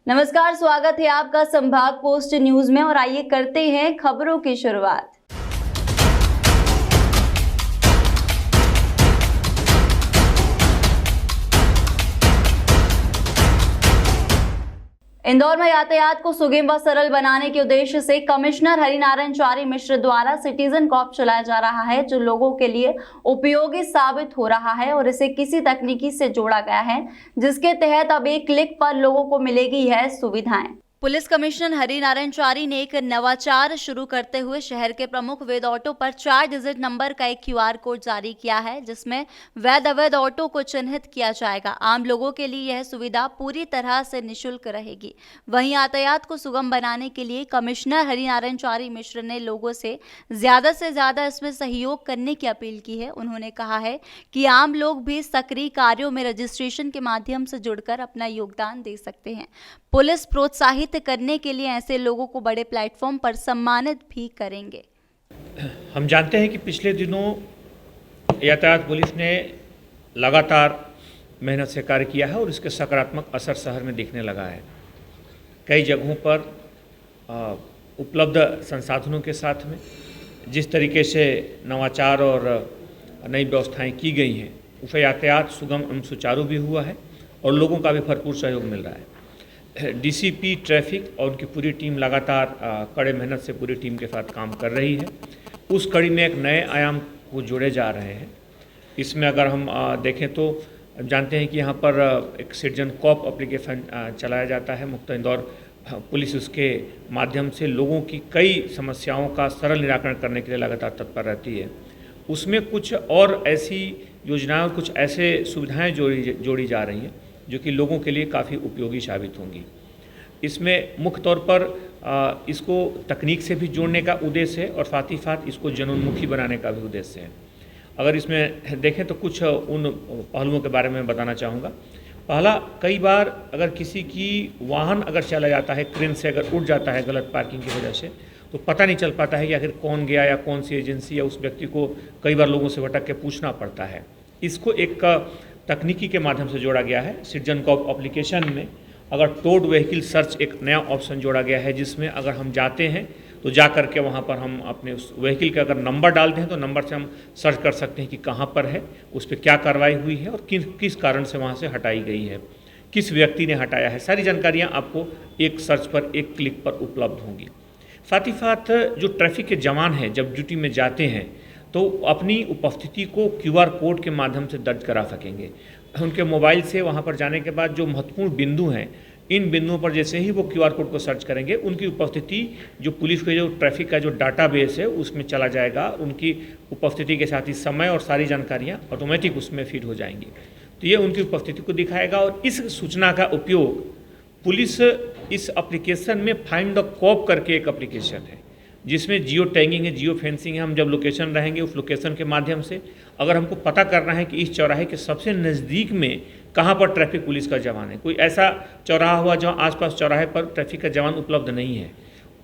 नमस्कार, स्वागत है आपका संभाग पोस्ट न्यूज में और आइए करते हैं खबरों की शुरुआत। इंदौर में यातायात को सुगम व सरल बनाने के उद्देश्य से कमिश्नर हरिनारायण चारी मिश्र द्वारा सिटीजन कॉप चलाया जा रहा है, जो लोगों के लिए उपयोगी साबित हो रहा है और इसे किसी तकनीकी से जोड़ा गया है, जिसके तहत अब एक क्लिक पर लोगों को मिलेगी है सुविधाएं। पुलिस कमिश्नर हरिनारायण चारी ने एक नवाचार शुरू करते हुए शहर के प्रमुख वैध ऑटो पर 4 डिजिट नंबर का एक QR कोड जारी किया है, जिसमें वैध अवैध ऑटो को चिन्हित किया जाएगा। आम लोगों के लिए यह सुविधा पूरी तरह से निःशुल्क रहेगी। वहीं यातायात को सुगम बनाने के लिए कमिश्नर हरिनारायण चारी मिश्र ने लोगों से ज्यादा इसमें सहयोग करने की अपील की है। उन्होंने कहा है कि आम लोग भी सक्रिय कार्यों में रजिस्ट्रेशन के माध्यम से जुड़कर अपना योगदान दे सकते हैं। पुलिस प्रोत्साहित करने के लिए ऐसे लोगों को बड़े प्लेटफॉर्म पर सम्मानित भी करेंगे। हम जानते हैं कि पिछले दिनों यातायात पुलिस ने लगातार मेहनत से कार्य किया है और इसके सकारात्मक असर शहर में दिखने लगा है। कई जगहों पर उपलब्ध संसाधनों के साथ में जिस तरीके से नवाचार और नई व्यवस्थाएं की गई हैं, उससे यातायात सुगम एवं सुचारू भी हुआ है और लोगों का भी भरपूर सहयोग मिल रहा है। DCP ट्रैफिक और उनकी पूरी टीम लगातार कड़े मेहनत से पूरी टीम के साथ काम कर रही है। उस कड़ी में एक नए आयाम को जोड़े जा रहे हैं। इसमें अगर हम देखें तो जानते हैं कि यहाँ पर एक सिटीजन कॉप एप्लीकेशन चलाया जाता है। मुक्त इंदौर पुलिस उसके माध्यम से लोगों की कई समस्याओं का सरल निराकरण करने के लिए लगातार तत्पर रहती है। उसमें कुछ और ऐसी योजनाएं, कुछ ऐसे सुविधाएं जोड़ी जा रही हैं जो कि लोगों के लिए काफ़ी उपयोगी साबित होंगी। इसमें मुख्य तौर पर इसको तकनीक से भी जोड़ने का उद्देश्य है और साथ ही साथ इसको जनोन्मुखी बनाने का भी उद्देश्य है। अगर इसमें देखें तो कुछ उन पहलुओं के बारे में बताना चाहूँगा। पहला, कई बार अगर किसी की वाहन अगर चला जाता है, क्रेन से अगर उड़ जाता है गलत पार्किंग की वजह से, तो पता नहीं चल पाता है कि आखिर कौन गया या कौन सी एजेंसी या उस व्यक्ति को कई बार लोगों से भटक के पूछना पड़ता है। इसको एक तकनीकी के माध्यम से जोड़ा गया है। सिटीजन कॉप एप्लीकेशन में अगर टोड व्हीकल सर्च एक नया ऑप्शन जोड़ा गया है, जिसमें अगर हम जाते हैं तो जा कर के वहाँ पर हम अपने उस व्हीकल का अगर नंबर डालते हैं तो नंबर से हम सर्च कर सकते हैं कि कहाँ पर है, उस पर क्या कार्रवाई हुई है और किस कारण से वहाँ से हटाई गई है, किस व्यक्ति ने हटाया है। सारी जानकारियाँ आपको एक सर्च पर, एक क्लिक पर उपलब्ध होंगी। साथ ही साथ जो ट्रैफिक के जवान हैं जब ड्यूटी में जाते हैं तो अपनी उपस्थिति को QR कोड के माध्यम से दर्ज करा सकेंगे। उनके मोबाइल से वहाँ पर जाने के बाद जो महत्वपूर्ण बिंदु हैं, इन बिंदुओं पर जैसे ही वो QR कोड को सर्च करेंगे, उनकी उपस्थिति जो पुलिस के जो ट्रैफिक का जो डाटाबेस है उसमें चला जाएगा। उनकी उपस्थिति के साथ ही समय और सारी जानकारियाँ ऑटोमेटिक उसमें फीड हो जाएंगी। तो ये उनकी उपस्थिति को दिखाएगा और इस सूचना का उपयोग पुलिस इस एप्लीकेशन में फाइंड द कॉप करके एक एप्लीकेशन है जिसमें जियो टैगिंग है, जियो फेंसिंग है। हम जब लोकेशन रहेंगे उस लोकेशन के माध्यम से अगर हमको पता करना है कि इस चौराहे के सबसे नज़दीक में कहाँ पर ट्रैफिक पुलिस का जवान है, कोई ऐसा चौराहा हुआ जहाँ आसपास चौराहे पर ट्रैफिक का जवान उपलब्ध नहीं है,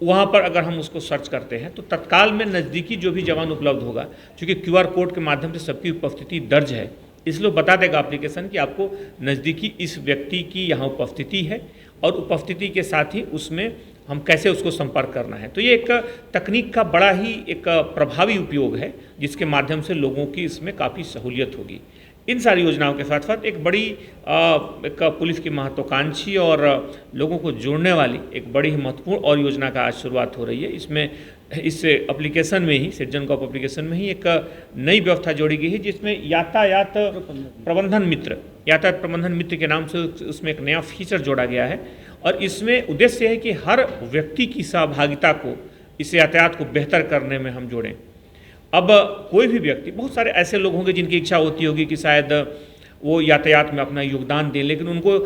वहाँ पर अगर हम उसको सर्च करते हैं तो तत्काल में नज़दीकी जो भी जवान उपलब्ध होगा, क्योंकि QR कोड के माध्यम से सबकी उपस्थिति दर्ज है, इसलिए बता देगा एप्लीकेशन कि आपको नज़दीकी इस व्यक्ति की यहाँ उपस्थिति है और उपस्थिति के साथ ही उसमें हम कैसे उसको संपर्क करना है। तो ये एक तकनीक का बड़ा ही एक प्रभावी उपयोग है जिसके माध्यम से लोगों की इसमें काफ़ी सहूलियत होगी। इन सारी योजनाओं के साथ साथ एक बड़ी एक पुलिस की महत्वाकांक्षी और लोगों को जोड़ने वाली एक बड़ी ही महत्वपूर्ण और योजना का आज शुरुआत हो रही है। इसमें इस एप्लीकेशन में ही, सिटीजन कॉप एप्लीकेशन में ही एक नई व्यवस्था जोड़ी गई है जिसमें यातायात प्रबंधन मित्र के नाम से उसमें एक नया फीचर जोड़ा गया है और इसमें उद्देश्य है कि हर व्यक्ति की सहभागिता को इस यातायात को बेहतर करने में हम जोड़ें। अब कोई भी व्यक्ति, बहुत सारे ऐसे लोग होंगे जिनकी इच्छा होती होगी कि शायद वो यातायात में अपना योगदान दें, लेकिन उनको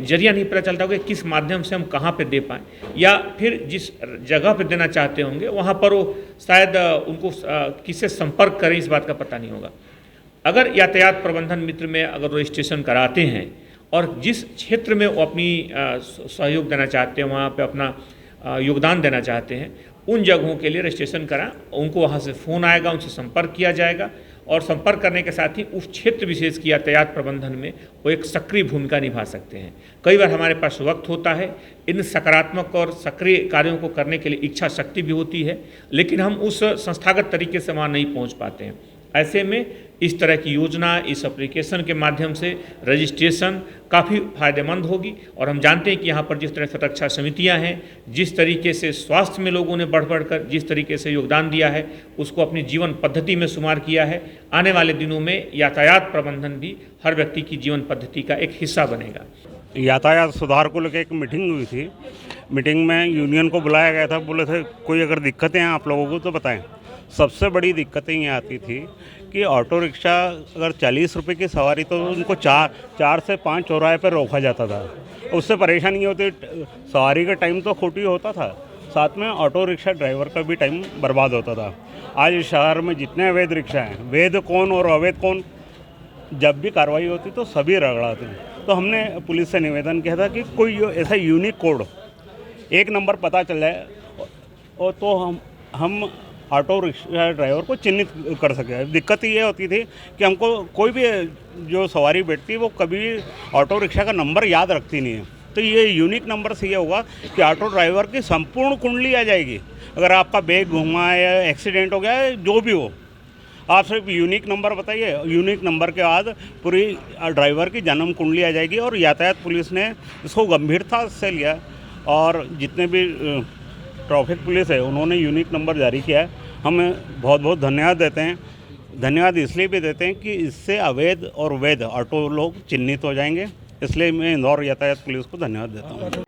जरिया नहीं पता चलता होगा किस माध्यम से हम कहाँ पे दे पाएँ, या फिर जिस जगह पे देना चाहते होंगे वहाँ पर वो शायद उनको किससे संपर्क करें इस बात का पता नहीं होगा। अगर यातायात प्रबंधन मित्र में अगर रजिस्ट्रेशन कराते हैं और जिस क्षेत्र में वो अपनी सहयोग देना चाहते हैं, वहाँ पे अपना योगदान देना चाहते हैं, उन जगहों के लिए रजिस्ट्रेशन करा, उनको वहाँ से फ़ोन आएगा, उनसे संपर्क किया जाएगा और संपर्क करने के साथ ही उस क्षेत्र विशेष की यातायात प्रबंधन में वो एक सक्रिय भूमिका निभा सकते हैं। कई बार हमारे पास वक्त होता है, इन सकारात्मक और सक्रिय कार्यों को करने के लिए इच्छा शक्ति भी होती है, लेकिन हम उस संस्थागत तरीके से वहाँ नहीं पहुँच पाते हैं। ऐसे में इस तरह की योजना, इस एप्लीकेशन के माध्यम से रजिस्ट्रेशन काफ़ी फायदेमंद होगी। और हम जानते हैं कि यहाँ पर जिस तरह सुरक्षा समितियाँ हैं, जिस तरीके से स्वास्थ्य में लोगों ने बढ़ बढ़कर जिस तरीके से योगदान दिया है, उसको अपनी जीवन पद्धति में शुमार किया है। आने वाले दिनों में यातायात प्रबंधन भी हर व्यक्ति की जीवन पद्धति का एक हिस्सा बनेगा। यातायात सुधार को लेकर एक मीटिंग हुई थी। मीटिंग में यूनियन को बुलाया गया था। बोले थे कोई अगर दिक्कतें हैं आप लोगों को तो बताएं। सबसे बड़ी दिक्कतें ये आती थी कि ऑटो रिक्शा अगर 40 रुपये की सवारी तो उनको 4 से 5 चौराहे पर रोका जाता था। उससे परेशानी होती, सवारी का टाइम तो खोटी होता था, साथ में ऑटो रिक्शा ड्राइवर का भी टाइम बर्बाद होता था। आज इस शहर में जितने अवैध रिक्शा हैं, वैध कौन और अवैध कौन, जब भी कार्रवाई होती तो सभी रगड़ाते हैं। तो हमने पुलिस से निवेदन किया था कि कोई ऐसा यूनिक कोड, एक नंबर पता चल जाए और तो हम ऑटो रिक्शा ड्राइवर को चिन्हित कर सके। दिक्कत ये होती थी कि हमको कोई भी जो सवारी बैठती है वो कभी ऑटो रिक्शा का नंबर याद रखती नहीं है। तो ये यूनिक नंबर से ये होगा कि ऑटो ड्राइवर की संपूर्ण कुंडली आ जाएगी। अगर आपका बैग घुमा है या एक्सीडेंट हो गया है, जो भी हो, आप सिर्फ यूनिक नंबर बताइए। यूनिक नंबर के बाद पूरी ड्राइवर की जन्म कुंडली आ जाएगी। और यातायात पुलिस ने इसको गंभीरता से लिया और जितने भी ट्रैफिक पुलिस है उन्होंने यूनिक नंबर जारी किया है। हम बहुत बहुत धन्यवाद देते हैं। धन्यवाद इसलिए भी देते हैं कि इससे अवैध और वैध ऑटो लोग चिन्हित हो जाएंगे। इसलिए मैं इंदौर यातायात पुलिस को धन्यवाद देता हूँ।